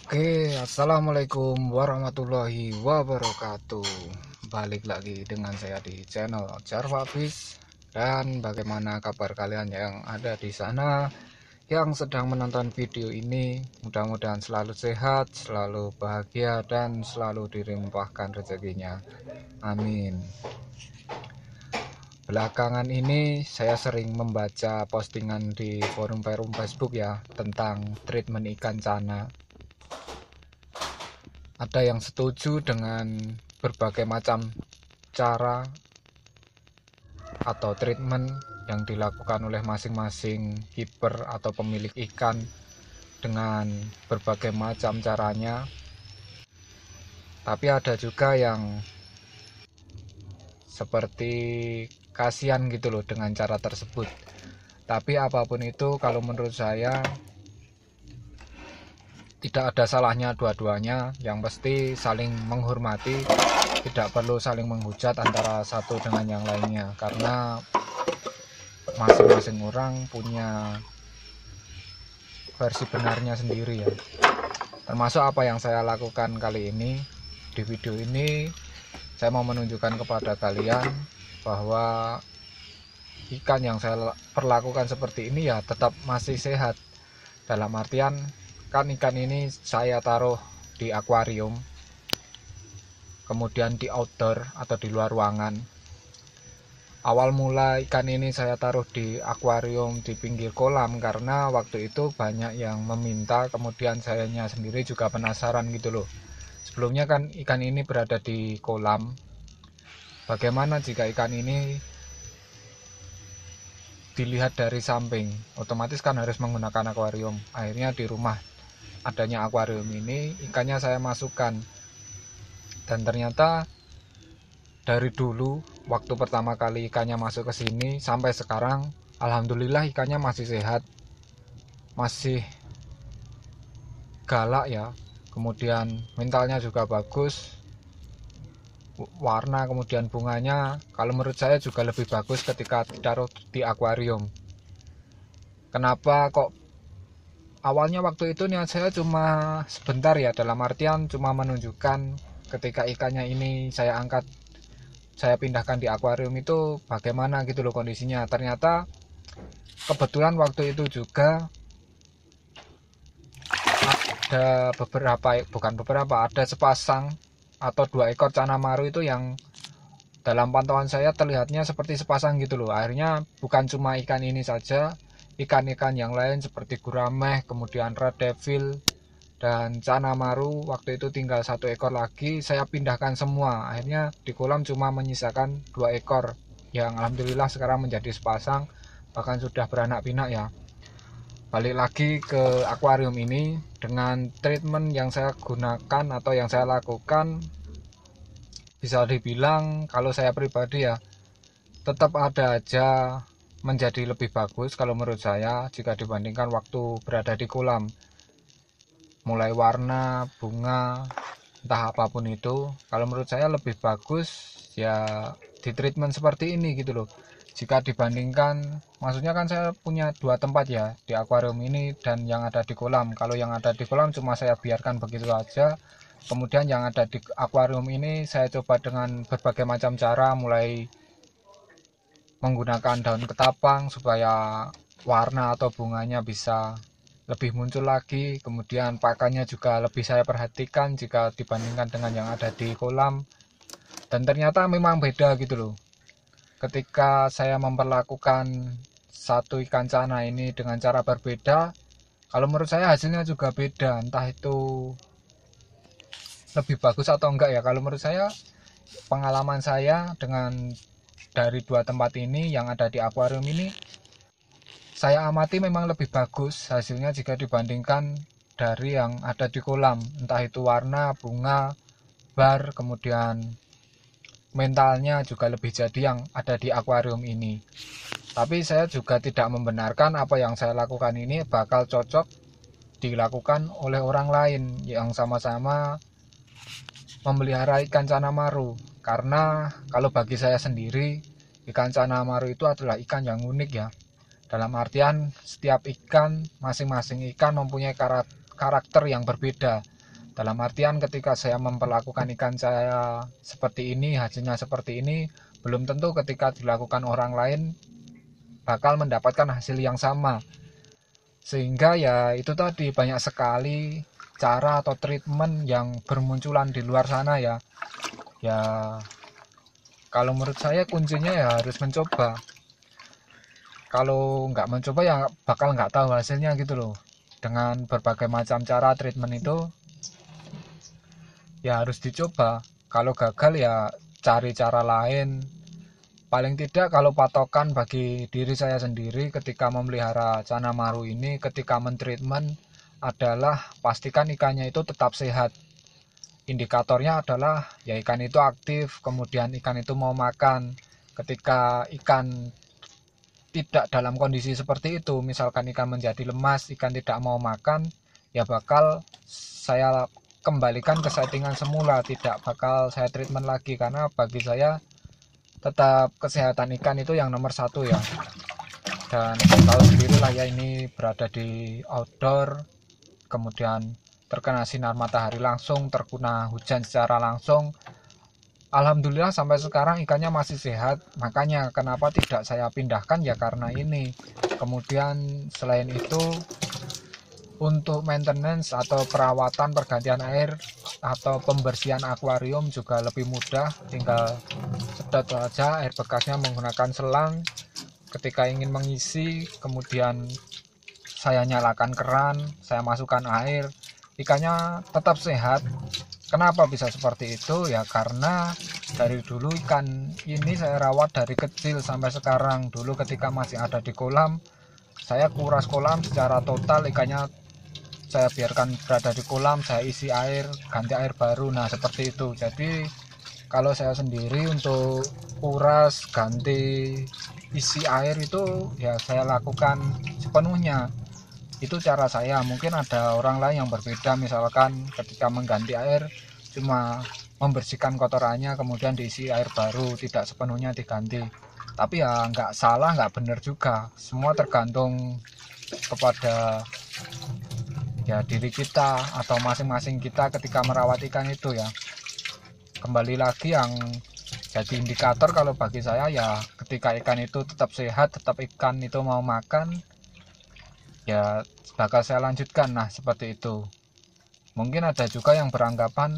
Assalamualaikum warahmatullahi wabarakatuh. Balik lagi dengan saya di channel Jarfabis. Dan bagaimana kabar kalian yang ada di sana yang sedang menonton video ini? Mudah-mudahan selalu sehat, selalu bahagia, dan selalu dilimpahkan rezekinya. Amin. Belakangan ini saya sering membaca postingan di forum Facebook ya tentang treatment ikan cana. Ada yang setuju dengan berbagai macam cara atau treatment yang dilakukan oleh masing-masing keeper atau pemilik ikan dengan berbagai macam caranya. Tapi ada juga yang seperti kasihan gitu loh dengan cara tersebut. Tapi apapun itu, kalau menurut saya tidak ada salahnya dua-duanya. Yang pasti saling menghormati, tidak perlu saling menghujat antara satu dengan yang lainnya, karena masing-masing orang punya versi benarnya sendiri ya. Termasuk apa yang saya lakukan kali ini. Di video ini saya mau menunjukkan kepada kalian bahwa ikan yang saya perlakukan seperti ini ya tetap masih sehat. Dalam artian kan ikan ini saya taruh di akuarium, kemudian di outdoor atau di luar ruangan. Awal mula ikan ini saya taruh di akuarium di pinggir kolam karena waktu itu banyak yang meminta, kemudian sayanya sendiri juga penasaran gitu loh. Sebelumnya kan ikan ini berada di kolam, bagaimana jika ikan ini dilihat dari samping? Otomatis kan harus menggunakan akuarium. Akhirnya di rumah adanya akuarium ini, ikannya saya masukkan, dan ternyata dari dulu waktu pertama kali ikannya masuk ke sini sampai sekarang alhamdulillah ikannya masih sehat, masih galak ya, kemudian mentalnya juga bagus, warna kemudian bunganya kalau menurut saya juga lebih bagus ketika ditaruh di akuarium. Kenapa kok awalnya waktu itu niat saya cuma sebentar ya, dalam artian cuma menunjukkan ketika ikannya ini saya angkat, saya pindahkan di akuarium itu bagaimana gitu loh kondisinya. Ternyata kebetulan waktu itu juga ada ada sepasang atau 2 ekor cana maru itu yang dalam pantauan saya terlihatnya seperti sepasang gitu loh. Akhirnya bukan cuma ikan ini saja, ikan-ikan yang lain seperti gurameh, kemudian red devil, dan cana maru waktu itu tinggal 1 ekor lagi, saya pindahkan semua. Akhirnya di kolam cuma menyisakan 2 ekor yang alhamdulillah sekarang menjadi sepasang, bahkan sudah beranak pinak ya. Balik lagi ke akuarium ini, dengan treatment yang saya gunakan atau yang saya lakukan, bisa dibilang kalau saya pribadi ya tetap ada aja menjadi lebih bagus kalau menurut saya jika dibandingkan waktu berada di kolam. Mulai warna, bunga, entah apapun itu, kalau menurut saya lebih bagus ya di treatment seperti ini gitu loh. Jika dibandingkan, maksudnya kan saya punya 2 tempat ya di akuarium ini dan yang ada di kolam. Kalau yang ada di kolam cuma saya biarkan begitu saja, kemudian yang ada di akuarium ini saya coba dengan berbagai macam cara, mulai menggunakan daun ketapang supaya warna atau bunganya bisa lebih muncul lagi, kemudian pakannya juga lebih saya perhatikan jika dibandingkan dengan yang ada di kolam. Dan ternyata memang beda gitu loh ketika saya memperlakukan satu ikan cana ini dengan cara berbeda. Kalau menurut saya hasilnya juga beda, entah itu lebih bagus atau enggak ya. Kalau menurut saya, pengalaman saya dengan dari 2 tempat ini yang ada di akuarium ini, saya amati memang lebih bagus hasilnya jika dibandingkan dari yang ada di kolam. Entah itu warna, bunga, bar, kemudian mentalnya juga lebih jadi yang ada di akuarium ini. Tapi saya juga tidak membenarkan apa yang saya lakukan ini bakal cocok dilakukan oleh orang lain yang sama-sama memelihara ikan cana maru. Karena kalau bagi saya sendiri, ikan cana maru itu adalah ikan yang unik ya. Dalam artian setiap ikan, masing-masing ikan mempunyai karakter yang berbeda. Dalam artian ketika saya memperlakukan ikan saya seperti ini, hasilnya seperti ini, belum tentu ketika dilakukan orang lain bakal mendapatkan hasil yang sama. Sehingga ya itu tadi, banyak sekali cara atau treatment yang bermunculan di luar sana ya. Ya kalau menurut saya kuncinya ya harus mencoba. Kalau nggak mencoba ya bakal nggak tahu hasilnya gitu loh. Dengan berbagai macam cara treatment itu ya harus dicoba. Kalau gagal ya cari cara lain. Paling tidak kalau patokan bagi diri saya sendiri ketika memelihara cana maru ini, ketika mentreatment adalah pastikan ikannya itu tetap sehat. Indikatornya adalah ya ikan itu aktif, kemudian ikan itu mau makan. Ketika ikan tidak dalam kondisi seperti itu, misalkan ikan menjadi lemas, ikan tidak mau makan, ya bakal saya kembalikan ke settingan semula, tidak bakal saya treatment lagi, karena bagi saya tetap kesehatan ikan itu yang nomor satu ya. Dan tahu sendirilah ya, ini berada di outdoor, kemudian terkena sinar matahari langsung, terkena hujan secara langsung. Alhamdulillah sampai sekarang ikannya masih sehat, makanya kenapa tidak saya pindahkan ya karena ini. Kemudian selain itu, untuk maintenance atau perawatan pergantian air atau pembersihan akuarium juga lebih mudah, tinggal sedot saja air bekasnya menggunakan selang. Ketika ingin mengisi, kemudian saya nyalakan keran, saya masukkan air, ikannya tetap sehat. Kenapa bisa seperti itu? Ya karena dari dulu ikan ini saya rawat dari kecil sampai sekarang. Dulu ketika masih ada di kolam, saya kuras kolam secara total, ikannya saya biarkan berada di kolam, saya isi air, ganti air baru. Nah seperti itu. Jadi kalau saya sendiri untuk kuras, ganti, isi air itu ya saya lakukan sepenuhnya. Itu cara saya. Mungkin ada orang lain yang berbeda, misalkan ketika mengganti air cuma membersihkan kotorannya kemudian diisi air baru, tidak sepenuhnya diganti. Tapi ya nggak salah, nggak benar juga. Semua tergantung kepada ya diri kita atau masing-masing kita ketika merawat ikan itu ya. Kembali lagi, yang jadi indikator kalau bagi saya ya ketika ikan itu tetap sehat, tetap ikan itu mau makan, ya bakal saya lanjutkan. Nah seperti itu. Mungkin ada juga yang beranggapan,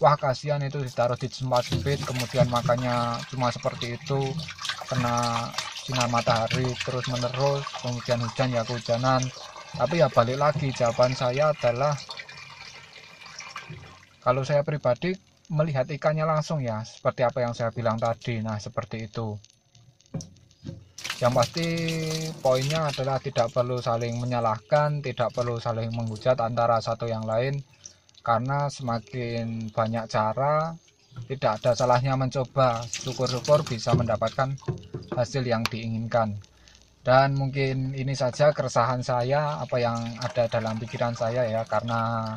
wah kasihan itu ditaruh di tempat sempit kemudian makannya cuma seperti itu, kena sinar matahari terus menerus, kemudian hujan ya kehujanan. Tapi ya balik lagi, jawaban saya adalah kalau saya pribadi melihat ikannya langsung ya, seperti apa yang saya bilang tadi. Nah seperti itu. Yang pasti poinnya adalah tidak perlu saling menyalahkan, tidak perlu saling menghujat antara satu yang lain, karena semakin banyak cara, tidak ada salahnya mencoba. Syukur-syukur bisa mendapatkan hasil yang diinginkan. Dan mungkin ini saja keresahan saya, apa yang ada dalam pikiran saya ya, karena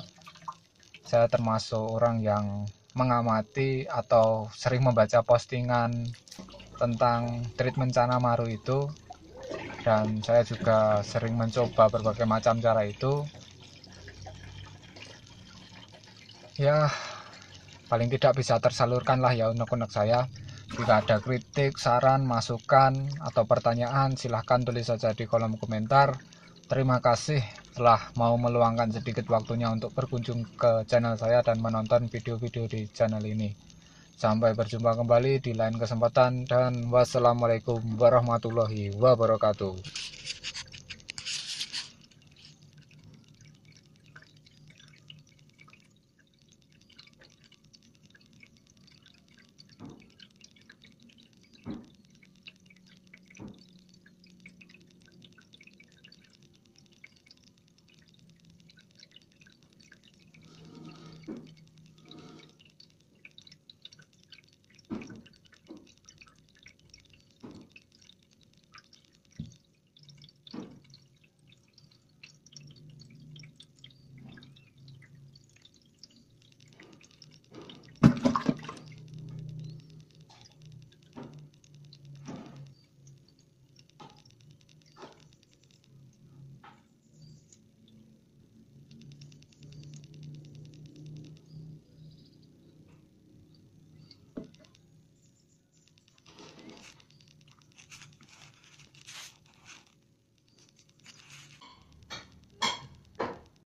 saya termasuk orang yang mengamati atau sering membaca postingan tentang treatment cana maru itu, dan saya juga sering mencoba berbagai macam cara itu. Ya paling tidak bisa tersalurkan lah ya unek-unek saya. Jika ada kritik, saran, masukan, atau pertanyaan, silahkan tulis saja di kolom komentar. Terima kasih telah mau meluangkan sedikit waktunya untuk berkunjung ke channel saya dan menonton video-video di channel ini. Sampai berjumpa kembali di lain kesempatan, dan wassalamualaikum warahmatullahi wabarakatuh.